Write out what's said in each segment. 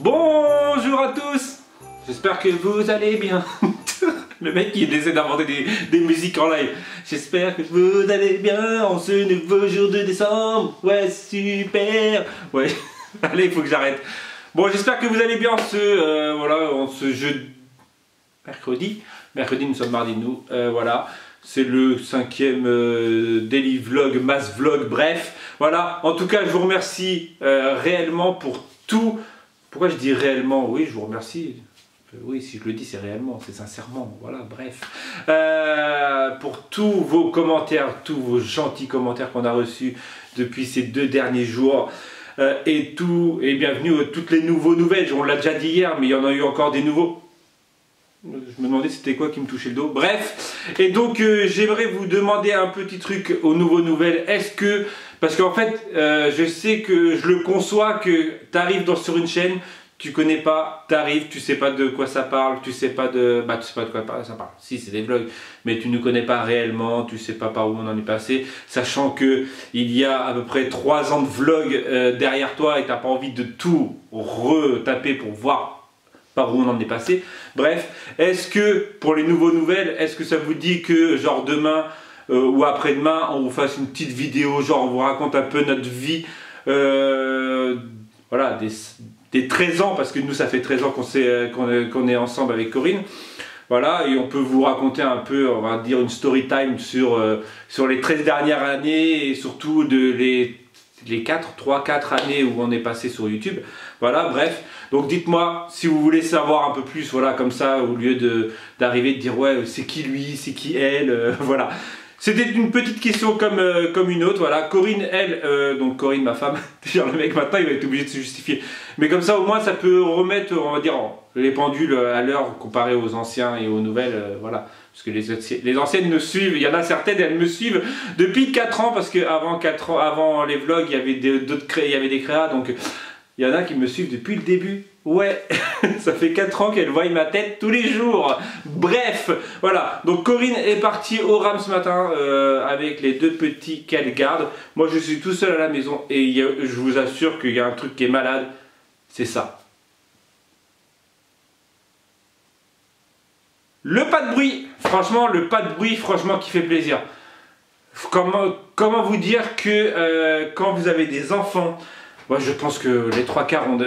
Bonjour à tous. J'espère que vous allez bien. Le mec qui essaie d'inventer des musiques en live. J'espère que vous allez bien en ce nouveau jour de décembre. Ouais, super. Ouais, allez, il faut que j'arrête. Bon, j'espère que vous allez bien en ce jeu mercredi. Mercredi, nous sommes mardi, nous. Voilà. C'est le 5e daily vlog, mass vlog, bref. Voilà. En tout cas, je vous remercie réellement pour tout. Pourquoi je dis réellement? Oui, je vous remercie. Oui, si je le dis, c'est réellement, c'est sincèrement. Voilà, bref. Pour tous vos commentaires, tous vos gentils commentaires qu'on a reçus depuis ces 2 derniers jours. Et bienvenue à toutes les nouvelles. On l'a déjà dit hier, mais il y en a eu encore des nouveaux. Je me demandais c'était quoi qui me touchait le dos. Bref, et donc j'aimerais vous demander un petit truc aux nouvelles. Est-ce que, parce qu'en fait, je sais que je le conçois que tu arrives sur une chaîne, tu connais pas, t'arrives, tu sais pas de quoi ça parle, tu sais pas de quoi ça parle. Si, c'est des vlogs, mais tu ne connais pas réellement, tu sais pas par où on en est passé, sachant que il y a à peu près 3 ans de vlog derrière toi et t'as pas envie de tout retaper pour voir par où on en est passé. Bref, est-ce que pour les nouvelles, est-ce que ça vous dit que genre demain ou après-demain on vous fasse une petite vidéo, genre on vous raconte un peu notre vie, voilà, des 13 ans, parce que nous ça fait 13 ans qu'on est ensemble avec Corinne. Voilà, et on peut vous raconter un peu, on va dire une story time sur les 13 dernières années et surtout les 3-4 années où on est passé sur YouTube. Voilà, bref. Donc dites-moi si vous voulez savoir un peu plus, voilà, comme ça, au lieu d'arriver de dire ouais, c'est qui lui, c'est qui elle, voilà. C'était une petite question comme une autre, voilà. Corinne, elle, donc Corinne, ma femme, déjà le mec maintenant il va être obligé de se justifier. Mais comme ça au moins ça peut remettre, on va dire, les pendules à l'heure comparé aux anciens et aux nouvelles, voilà. Parce que les anciennes me suivent, il y en a certaines, elles me suivent depuis 4 ans, parce qu'avant 4 ans, avant les vlogs, il y avait des créas, donc il y en a qui me suivent depuis le début. Ouais, ça fait 4 ans qu'elle voit ma tête tous les jours. Bref, voilà. Donc Corinne est partie au RAM ce matin avec les 2 petits qu'elle garde. Moi je suis tout seul à la maison et je vous assure qu'il y a un truc qui est malade, c'est ça. Le pas de bruit, franchement, qui fait plaisir. Comment vous dire que quand vous avez des enfants, moi je pense que les 3 quarts ont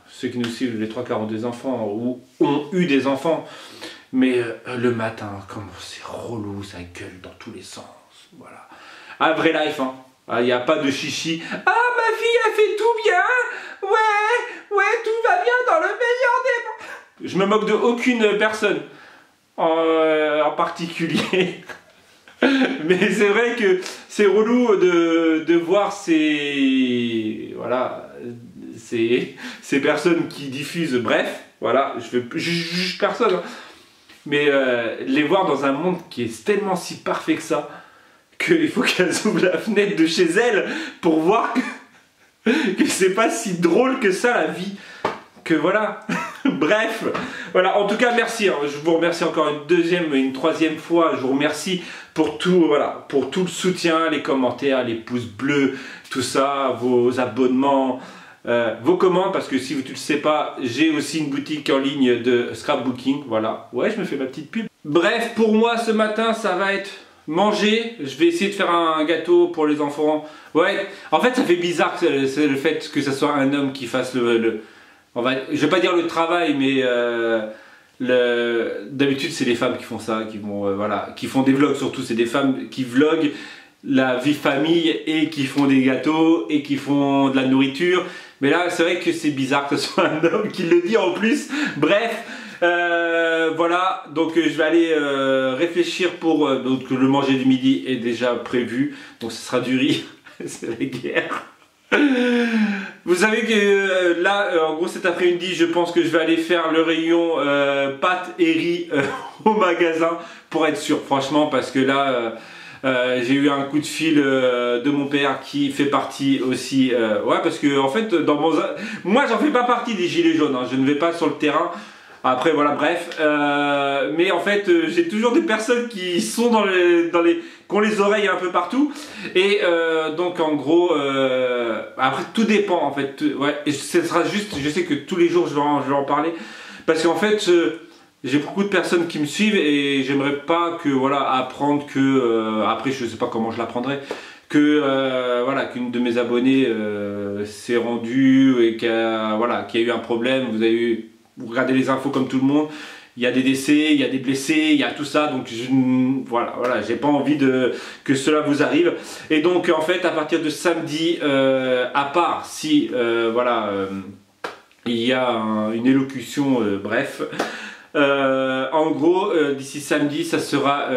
ceux qui nous suivent, les 3 quarts ont des enfants ou ont eu des enfants, mais le matin, comment c'est relou, ça gueule dans tous les sens, voilà. Un vrai life, hein. Il n'y a pas de chichi. Ah, ma fille, elle fait tout bien. Ouais, tout va bien dans le meilleur des mondes. Je me moque de aucune personne en particulier. Mais c'est vrai que c'est relou de voir ces personnes qui diffusent, bref, voilà, je juge personne, hein, mais les voir dans un monde qui est tellement si parfait que ça, qu'il faut qu'elles ouvrent la fenêtre de chez elles pour voir que c'est pas si drôle que ça la vie, que voilà. Bref, voilà, en tout cas merci, hein. Je vous remercie encore une 2e et une 3e fois, je vous remercie pour tout, voilà, pour tout le soutien, les commentaires, les pouces bleus, tout ça, vos abonnements, vos commandes, parce que si tu le sais pas, j'ai aussi une boutique en ligne de scrapbooking, voilà, ouais, je me fais ma petite pub. Bref, pour moi ce matin ça va être manger, je vais essayer de faire un gâteau pour les enfants, ouais, en fait ça fait bizarre que c'est le fait que ce soit un homme qui fasse je vais pas dire le travail, mais d'habitude c'est les femmes qui font ça, qui font des vlogs, surtout c'est des femmes qui vloguent la vie famille et qui font des gâteaux et qui font de la nourriture. Mais là c'est vrai que c'est bizarre que ce soit un homme qui le dit en plus. Bref, voilà, donc je vais aller réfléchir pour donc le manger du midi est déjà prévu, donc ce sera du riz. C'est la guerre. Vous savez que là, en gros cet après-midi, je pense que je vais aller faire le rayon pâtes et riz au magasin pour être sûr, franchement, parce que là, j'ai eu un coup de fil de mon père qui fait partie aussi, ouais, parce que en fait, moi j'en fais pas partie des gilets jaunes, hein, je ne vais pas sur le terrain. Après voilà, bref, mais en fait, j'ai toujours des personnes qui sont qui ont les oreilles un peu partout. Et donc en gros, après tout dépend en fait. Ouais, et ce sera juste, je sais que tous les jours je vais en parler. Parce qu'en fait, j'ai beaucoup de personnes qui me suivent et j'aimerais pas que, voilà, apprendre que, après je sais pas comment je l'apprendrai, que voilà, qu'une de mes abonnées s'est rendue et voilà, qu'il y a eu un problème. Vous regardez les infos comme tout le monde, il y a des décès, il y a des blessés, il y a tout ça, donc voilà, j'ai pas envie que cela vous arrive. Et donc en fait à partir de samedi, à part si voilà, il y a une élocution, bref, en gros d'ici samedi ça sera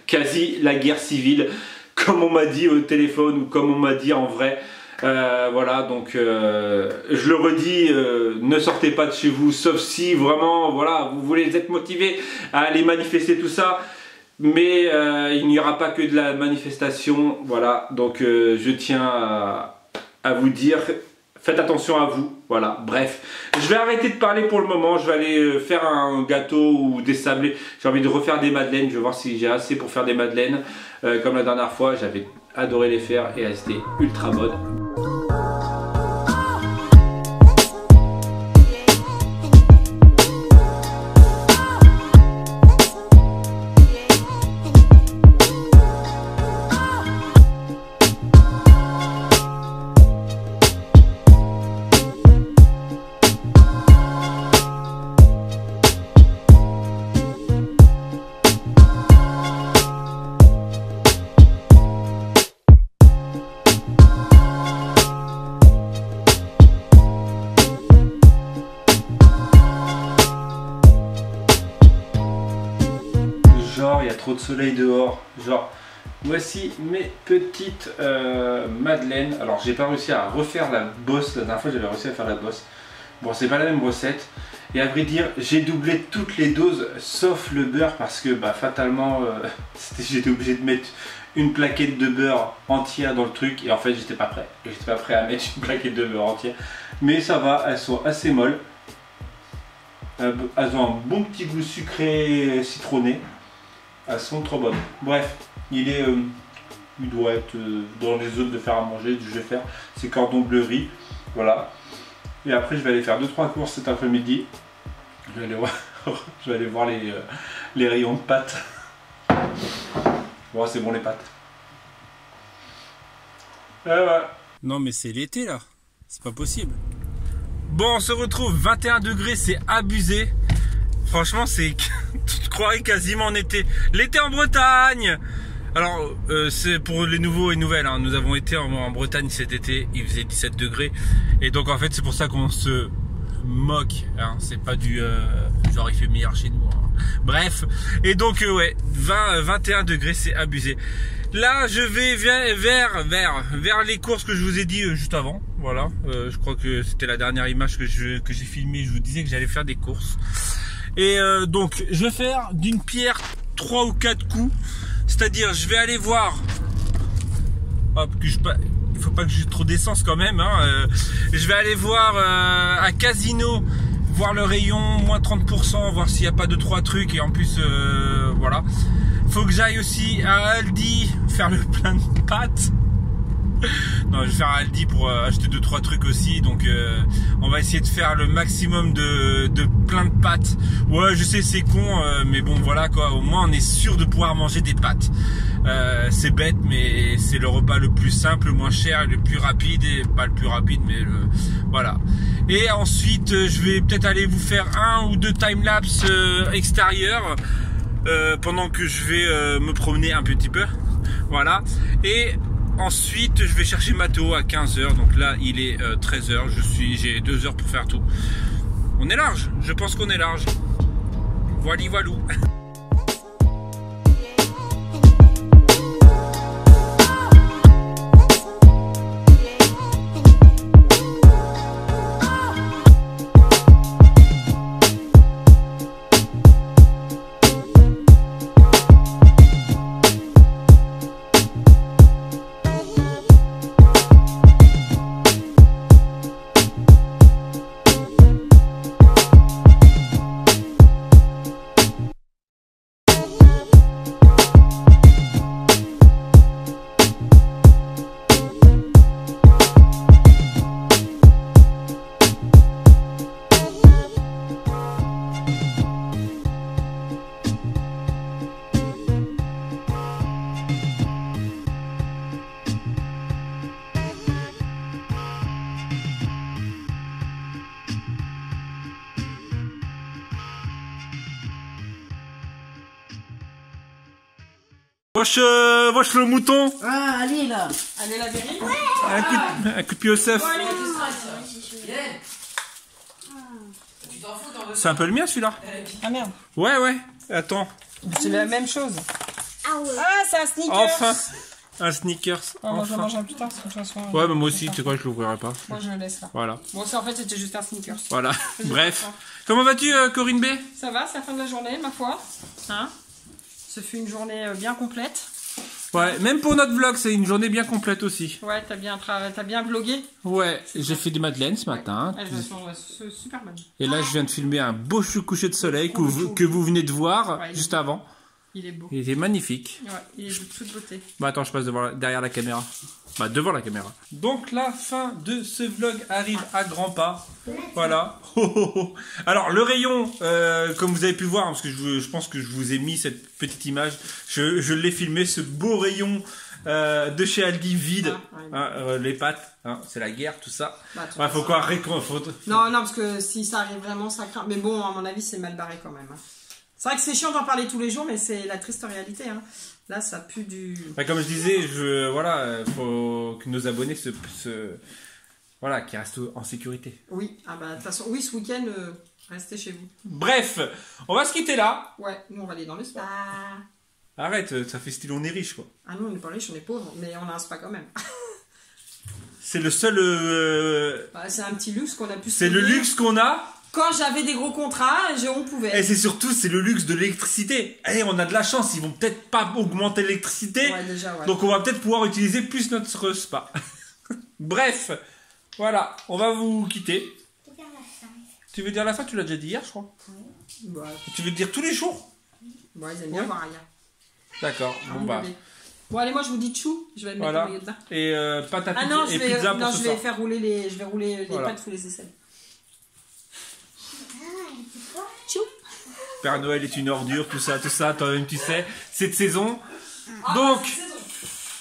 quasi la guerre civile, comme on m'a dit au téléphone ou comme on m'a dit en vrai. Voilà, donc je le redis, ne sortez pas de chez vous, sauf si vraiment, voilà, vous voulez être motivé à aller manifester tout ça, mais il n'y aura pas que de la manifestation, voilà, donc je tiens à vous dire, faites attention à vous, voilà, bref. Je vais arrêter de parler pour le moment, je vais aller faire un gâteau ou des sablés, j'ai envie de refaire des madeleines, je vais voir si j'ai assez pour faire des madeleines, comme la dernière fois, j'avais adoré les faire et elles étaient ultra bonnes. Il y a trop de soleil dehors, genre voici mes petites madeleines. Alors j'ai pas réussi à refaire la bosse, la dernière fois j'avais réussi à faire la bosse, bon c'est pas la même recette, et à vrai dire j'ai doublé toutes les doses sauf le beurre parce que bah fatalement j'étais obligé de mettre une plaquette de beurre entière dans le truc et en fait j'étais pas prêt à mettre une plaquette de beurre entière, mais ça va, elles sont assez molles, elles ont un bon petit goût sucré citronné. Elles sont trop bonnes. Bref, il doit être dans les zones de faire à manger. Je vais faire ces cordons bleu riz. Voilà. Et après, je vais aller faire 2-3 courses cet après-midi. Je vais aller voir les rayons de pâtes. Bon, c'est bon les pâtes. Ouais. Non, mais c'est l'été là. C'est pas possible. Bon, on se retrouve 21 degrés, c'est abusé. Franchement, c'est... tu te croirais quasiment en été. L'été en Bretagne. Alors, c'est pour les nouveaux et nouvelles. Hein. Nous avons été en Bretagne cet été. Il faisait 17 degrés. Et donc, en fait, c'est pour ça qu'on se moque. Hein. C'est pas du... genre, il fait meilleur chez nous. Hein. Bref. Et donc, ouais, 21 degrés, c'est abusé. Là, je vais vers les courses que je vous ai dit juste avant. Voilà. Je crois que c'était la dernière image que j'ai filmée. Je vous disais que j'allais faire des courses. Et donc je vais faire d'une pierre 3 ou 4 coups, c'est-à-dire je vais aller voir, hop, il faut pas que j'ai trop d'essence quand même, hein, je vais aller voir à Casino, voir le rayon moins 30%, voir s'il n'y a pas 2-3 trucs, et en plus voilà, faut que j'aille aussi à Aldi faire le plein de pâtes. Non, je vais faire un Aldi pour acheter 2-3 trucs aussi, donc on va essayer de faire le maximum de plein de pâtes. Ouais, je sais c'est con, mais bon voilà quoi, au moins on est sûr de pouvoir manger des pâtes. C'est bête, mais c'est le repas le plus simple, le moins cher, le plus rapide, et pas le plus rapide, mais voilà. Et ensuite je vais peut-être aller vous faire 1 ou 2 timelapse extérieurs pendant que je vais me promener un petit peu, voilà. Et ensuite je vais chercher Mathéo à 15 h, donc là il est 13 h, j'ai 2 heures pour faire tout. On est large, je pense qu'on est large. Voilou. Wesh le mouton. Ah, allez là. Allez, la vérité. Un coup de pied au cef. C'est un peu le mien celui-là. Ah merde. Ouais. Attends. C'est la même chose. Ah ouais. Ah, c'est un sneaker. Enfin. Un sneakers. Ah, moi, je le Enfin. mangerai plus tard, de toute façon. Ouais, mais moi aussi, tu sais quoi, je l'ouvrirai pas. Moi, je le laisse là. Voilà. Bon, ça, en fait, c'était juste un sneaker. Voilà. Bref. Comment vas-tu, Corinne B? Ça va, c'est la fin de la journée, ma foi. Hein? Ce fut une journée bien complète. Ouais, même pour notre vlog, c'est une journée bien complète aussi. Ouais, t'as bien vlogué. Ouais, j'ai fait des madeleines ce matin. Elles sont super bonnes. Et là, je viens de filmer un beau coucher de soleil que vous venez de voir Ouais, juste avant. Il est beau. Il était magnifique. Ouais, il est de toute beauté. Bah attends, je passe derrière la caméra. Bah devant la caméra. Donc la fin de ce vlog arrive à grands pas. Voilà. Alors le rayon, comme vous avez pu voir, parce que je pense que je vous ai mis cette petite image, je l'ai filmé, ce beau rayon de chez Aldi vide. Les pâtes, hein, c'est la guerre, tout ça. Bah, Ouais, faut quoi Non, parce que si ça arrive vraiment, ça craint. Mais bon, à mon avis, c'est mal barré quand même. Hein. C'est vrai que c'est chiant d'en parler tous les jours, mais c'est la triste réalité. Hein. Là, ça pue du... Bah, comme je disais, faut que nos abonnés voilà, qu'ils restent en sécurité. Oui, ah bah de toute façon, oui, ce week-end, restez chez vous. Bref, on va se quitter là. Ouais, nous on va aller dans le spa. Arrête, ça fait style on est riche quoi. Ah non, on n'est pas riche, on est pauvre, mais on a un spa quand même. C'est le seul... Bah, c'est un petit luxe qu'on a pu se C'est le payer. luxe qu'on a. Quand j'avais des gros contrats, on pouvait. Et c'est surtout, c'est le luxe de l'électricité. Eh, on a de la chance, ils vont peut-être pas augmenter l'électricité. Ouais, déjà, ouais. Donc on va peut-être pouvoir utiliser plus notre spa. Bref, voilà, on va vous quitter. Tu veux dire la fin? Tu l'as déjà dit hier, je crois. Ouais. Tu veux dire tous les jours? Bon, ils aiment bien voir rien. D'accord, bon bah. Bon, allez, moi je vous dis tchou. Je vais le mettre Voilà. au milieu de là. Et pâte à Ah non, et pizza pour non, ce je soir. vais faire rouler les, Voilà. pâtes sous les aisselles. Père Noël est une ordure, tout ça, toi-même tu sais, cette saison. Donc,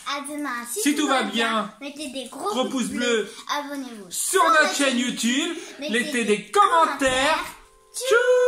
À demain. si tout va bien, mettez des gros pouces bleus abonnez-vous sur notre chaîne YouTube, mettez des commentaires. Tchou!